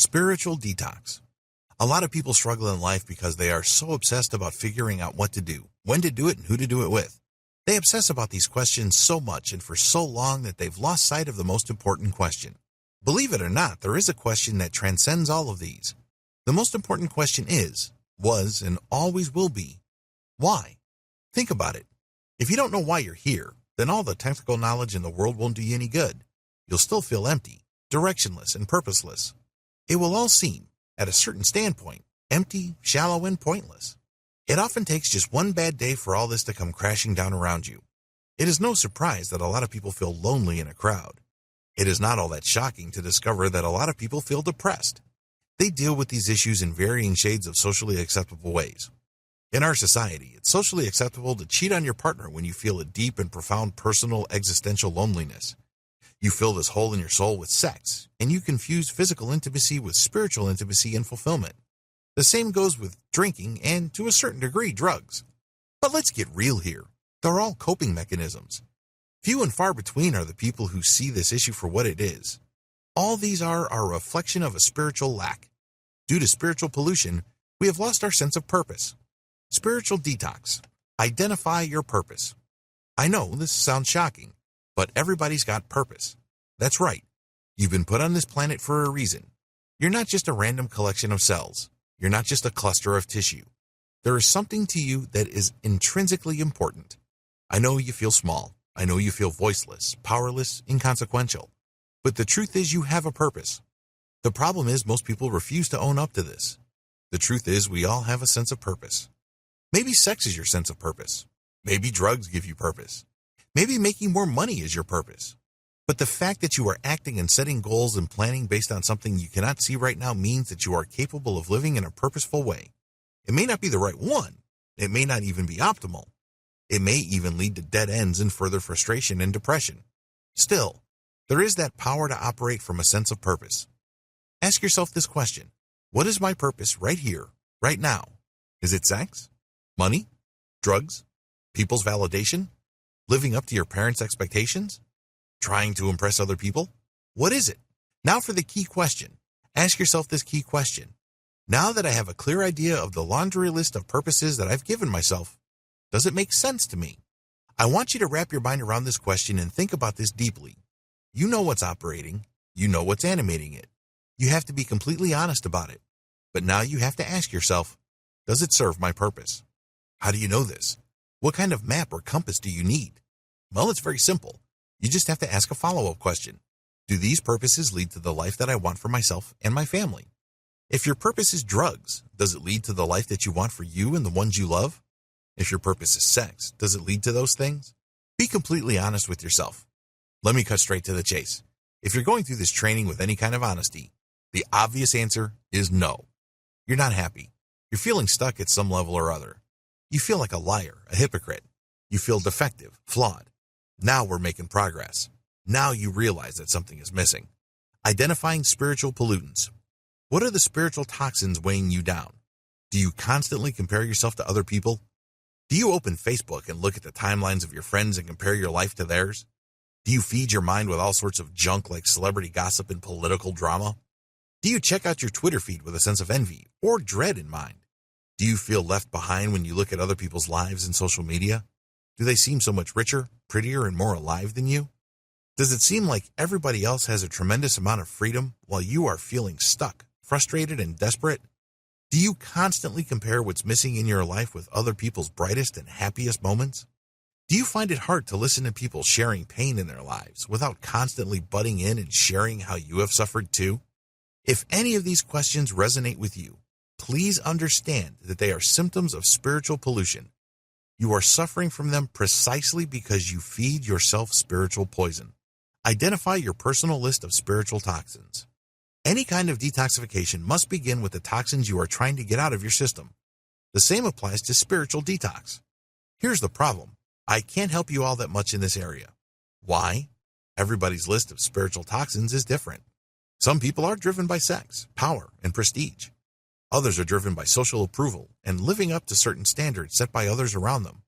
Spiritual detox. A lot of people struggle in life because they are so obsessed about figuring out what to do, when to do it, and who to do it with. They obsess about these questions so much and for so long that they've lost sight of the most important question. Believe it or not, there is a question that transcends all of these. The most important question is, was, and always will be, why? Think about it. If you don't know why you're here, then all the technical knowledge in the world won't do you any good. You'll still feel empty, directionless, and purposeless. It will all seem, at a certain standpoint, empty, shallow, and pointless. It often takes just one bad day for all this to come crashing down around you. It is no surprise that a lot of people feel lonely in a crowd. It is not all that shocking to discover that a lot of people feel depressed. They deal with these issues in varying shades of socially acceptable ways. In our society, it's socially acceptable to cheat on your partner when you feel a deep and profound personal existential loneliness. You fill this hole in your soul with sex, and you confuse physical intimacy with spiritual intimacy and fulfillment. The same goes with drinking and, to a certain degree, drugs. But let's get real here. They're all coping mechanisms. Few and far between are the people who see this issue for what it is. All these are a reflection of a spiritual lack. Due to spiritual pollution, we have lost our sense of purpose. Spiritual detox. Identify your purpose. I know this sounds shocking, but everybody's got purpose. That's right. You've been put on this planet for a reason. You're not just a random collection of cells. You're not just a cluster of tissue. There is something to you that is intrinsically important. I know you feel small. I know you feel voiceless, powerless, inconsequential. But the truth is you have a purpose. The problem is most people refuse to own up to this. The truth is we all have a sense of purpose. Maybe sex is your sense of purpose. Maybe drugs give you purpose. Maybe making more money is your purpose. But the fact that you are acting and setting goals and planning based on something you cannot see right now means that you are capable of living in a purposeful way. It may not be the right one. It may not even be optimal. It may even lead to dead ends and further frustration and depression. Still, there is that power to operate from a sense of purpose. Ask yourself this question. What is my purpose right here, right now? Is it sex? Money? Drugs? People's validation? Living up to your parents' expectations? Trying to impress other people? What is it? Now for the key question. Ask yourself this key question. Now that I have a clear idea of the laundry list of purposes that I've given myself, does it make sense to me? I want you to wrap your mind around this question and think about this deeply. You know what's operating. You know what's animating it. You have to be completely honest about it. But now you have to ask yourself, does it serve my purpose? How do you know this? What kind of map or compass do you need? Well, it's very simple. You just have to ask a follow-up question. Do these purposes lead to the life that I want for myself and my family? If your purpose is drugs, does it lead to the life that you want for you and the ones you love? If your purpose is sex, does it lead to those things? Be completely honest with yourself. Let me cut straight to the chase. If you're going through this training with any kind of honesty, the obvious answer is no. You're not happy. You're feeling stuck at some level or other. You feel like a liar, a hypocrite. You feel defective, flawed. Now we're making progress. Now you realize that something is missing. Identifying spiritual pollutants. What are the spiritual toxins weighing you down? Do you constantly compare yourself to other people? Do you open Facebook and look at the timelines of your friends and compare your life to theirs? Do you feed your mind with all sorts of junk like celebrity gossip and political drama? Do you check out your Twitter feed with a sense of envy or dread in mind? Do you feel left behind when you look at other people's lives in social media? Do they seem so much richer, prettier, and more alive than you? Does it seem like everybody else has a tremendous amount of freedom while you are feeling stuck, frustrated, and desperate? Do you constantly compare what's missing in your life with other people's brightest and happiest moments? Do you find it hard to listen to people sharing pain in their lives without constantly butting in and sharing how you have suffered too? If any of these questions resonate with you, please understand that they are symptoms of spiritual pollution. You are suffering from them precisely because you feed yourself spiritual poison. Identify your personal list of spiritual toxins. Any kind of detoxification must begin with the toxins you are trying to get out of your system. The same applies to spiritual detox. Here's the problem. I can't help you all that much in this area. Why? Everybody's list of spiritual toxins is different. Some people are driven by sex, power, and prestige. Others are driven by social approval and living up to certain standards set by others around them.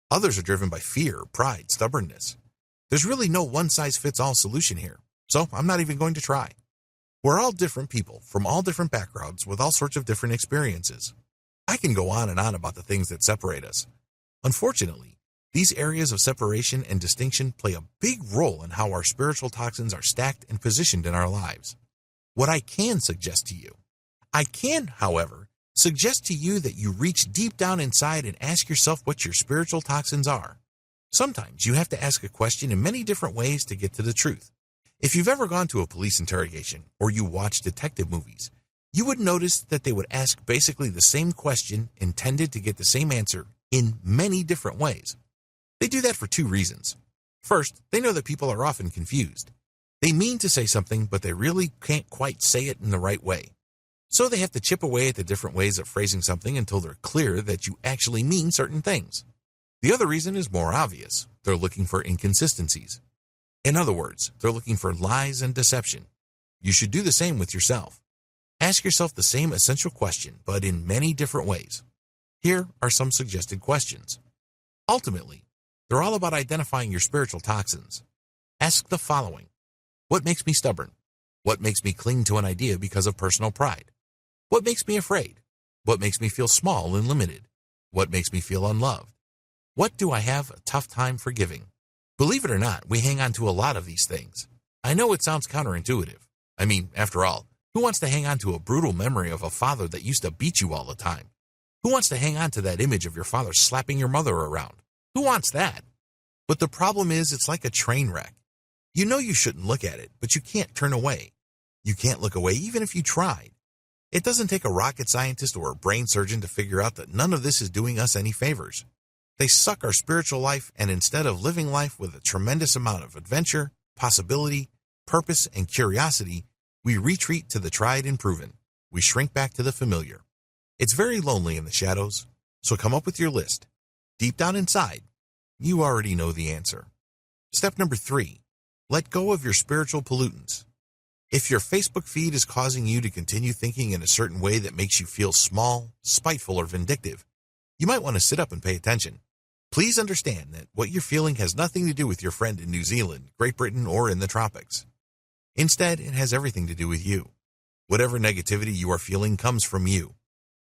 Others are driven by fear, pride, stubbornness. There's really no one-size-fits-all solution here, so I'm not even going to try. We're all different people from all different backgrounds with all sorts of different experiences. I can go on and on about the things that separate us. Unfortunately, these areas of separation and distinction play a big role in how our spiritual toxins are stacked and positioned in our lives. What I can suggest to you, however, suggest to you that you reach deep down inside and ask yourself what your spiritual toxins are. Sometimes you have to ask a question in many different ways to get to the truth. If you've ever gone to a police interrogation or you watch detective movies, you would notice that they would ask basically the same question intended to get the same answer in many different ways. They do that for two reasons. First, they know that people are often confused. They mean to say something, but they really can't quite say it in the right way. So they have to chip away at the different ways of phrasing something until they're clear that you actually mean certain things. The other reason is more obvious. They're looking for inconsistencies. In other words, they're looking for lies and deception. You should do the same with yourself. Ask yourself the same essential question, but in many different ways. Here are some suggested questions. Ultimately, they're all about identifying your spiritual toxins. Ask the following. What makes me stubborn? What makes me cling to an idea because of personal pride? What makes me afraid? What makes me feel small and limited? What makes me feel unloved? What do I have a tough time forgiving? Believe it or not, we hang on to a lot of these things. I know it sounds counterintuitive. I mean, after all, who wants to hang on to a brutal memory of a father that used to beat you all the time? Who wants to hang on to that image of your father slapping your mother around? Who wants that? But the problem is, it's like a train wreck. You know you shouldn't look at it, but you can't turn away. You can't look away even if you tried. It doesn't take a rocket scientist or a brain surgeon to figure out that none of this is doing us any favors. They suck our spiritual life, and instead of living life with a tremendous amount of adventure, possibility, purpose, and curiosity, we retreat to the tried and proven. We shrink back to the familiar. It's very lonely in the shadows, so come up with your list. Deep down inside, you already know the answer. Step number 3, let go of your spiritual pollutants. If your Facebook feed is causing you to continue thinking in a certain way that makes you feel small, spiteful, or vindictive, you might want to sit up and pay attention. Please understand that what you're feeling has nothing to do with your friend in New Zealand, Great Britain, or in the tropics. Instead, it has everything to do with you. Whatever negativity you are feeling comes from you.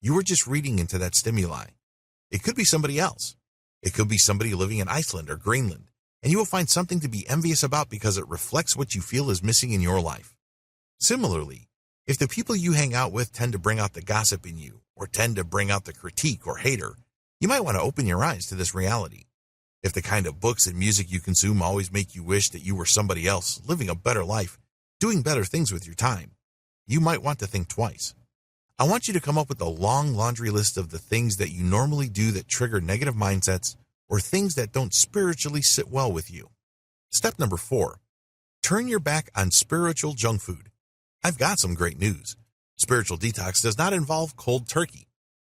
You are just reading into that stimuli. It could be somebody else. It could be somebody living in Iceland or Greenland, and you will find something to be envious about because it reflects what you feel is missing in your life. Similarly, if the people you hang out with tend to bring out the gossip in you, or tend to bring out the critique or hater, you might want to open your eyes to this reality. If the kind of books and music you consume always make you wish that you were somebody else, living a better life, doing better things with your time, you might want to think twice. I want you to come up with a long laundry list of the things that you normally do that trigger negative mindsets or things that don't spiritually sit well with you. Step number 4, turn your back on spiritual junk food. I've got some great news. Spiritual detox does not involve cold turkey.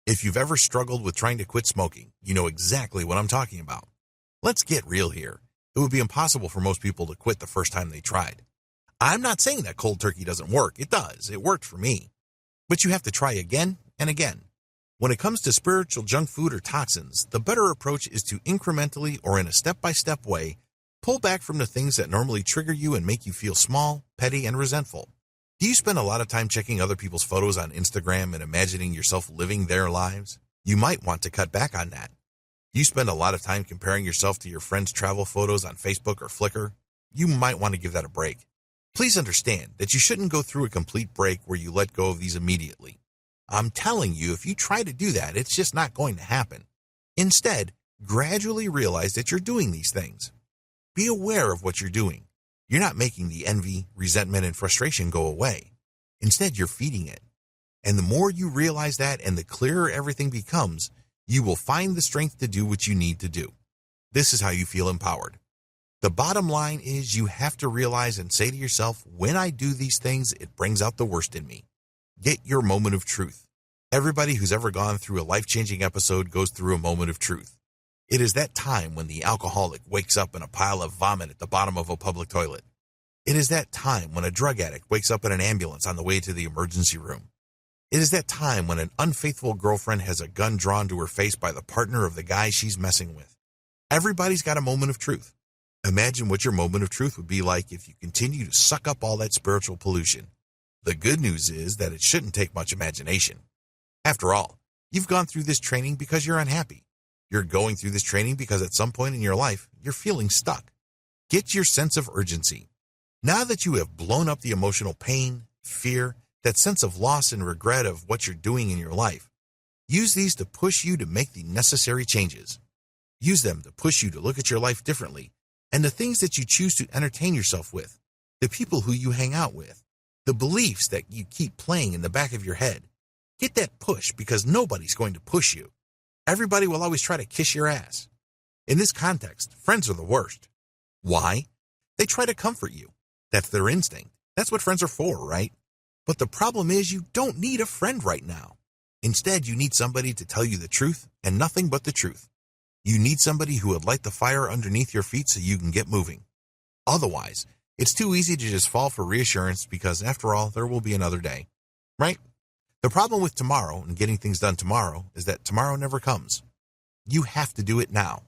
If you've ever struggled with trying to quit smoking, you know exactly what I'm talking about. Let's get real here. It would be impossible for most people to quit the first time they tried. I'm not saying that cold turkey doesn't work. It does. It worked for me. But you have to try again and again. When it comes to spiritual junk food or toxins, the better approach is to incrementally or in a step-by-step way pull back from the things that normally trigger you and make you feel small, petty, and resentful. Do you spend a lot of time checking other people's photos on Instagram and imagining yourself living their lives? You might want to cut back on that. Do you spend a lot of time comparing yourself to your friends' travel photos on Facebook or Flickr? You might want to give that a break. Please understand that you shouldn't go through a complete break where you let go of these immediately. I'm telling you, if you try to do that, it's just not going to happen. Instead, gradually realize that you're doing these things. Be aware of what you're doing. You're not making the envy, resentment, and frustration go away. Instead, you're feeding it. And the more you realize that and the clearer everything becomes, you will find the strength to do what you need to do. This is how you feel empowered. The bottom line is you have to realize and say to yourself, when I do these things, it brings out the worst in me. Get your moment of truth. Everybody who's ever gone through a life-changing episode goes through a moment of truth. It is that time when the alcoholic wakes up in a pile of vomit at the bottom of a public toilet. It is that time when a drug addict wakes up in an ambulance on the way to the emergency room. It is that time when an unfaithful girlfriend has a gun drawn to her face by the partner of the guy she's messing with. Everybody's got a moment of truth. Imagine what your moment of truth would be like if you continue to suck up all that spiritual pollution. The good news is that it shouldn't take much imagination. After all, you've gone through this training because you're unhappy. You're going through this training because at some point in your life, you're feeling stuck. Get your sense of urgency. Now that you have blown up the emotional pain, fear, that sense of loss and regret of what you're doing in your life, use these to push you to make the necessary changes. Use them to push you to look at your life differently and the things that you choose to entertain yourself with, the people who you hang out with, the beliefs that you keep playing in the back of your head. Get that push because nobody's going to push you. Everybody will always try to kiss your ass. In this context, friends are the worst. Why? They try to comfort you. That's their instinct. That's what friends are for, right? But the problem is you don't need a friend right now. Instead, you need somebody to tell you the truth and nothing but the truth. You need somebody who would light the fire underneath your feet so you can get moving. Otherwise, it's too easy to just fall for reassurance because, after all, there will be another day. Right? The problem with tomorrow and getting things done tomorrow is that tomorrow never comes. You have to do it now.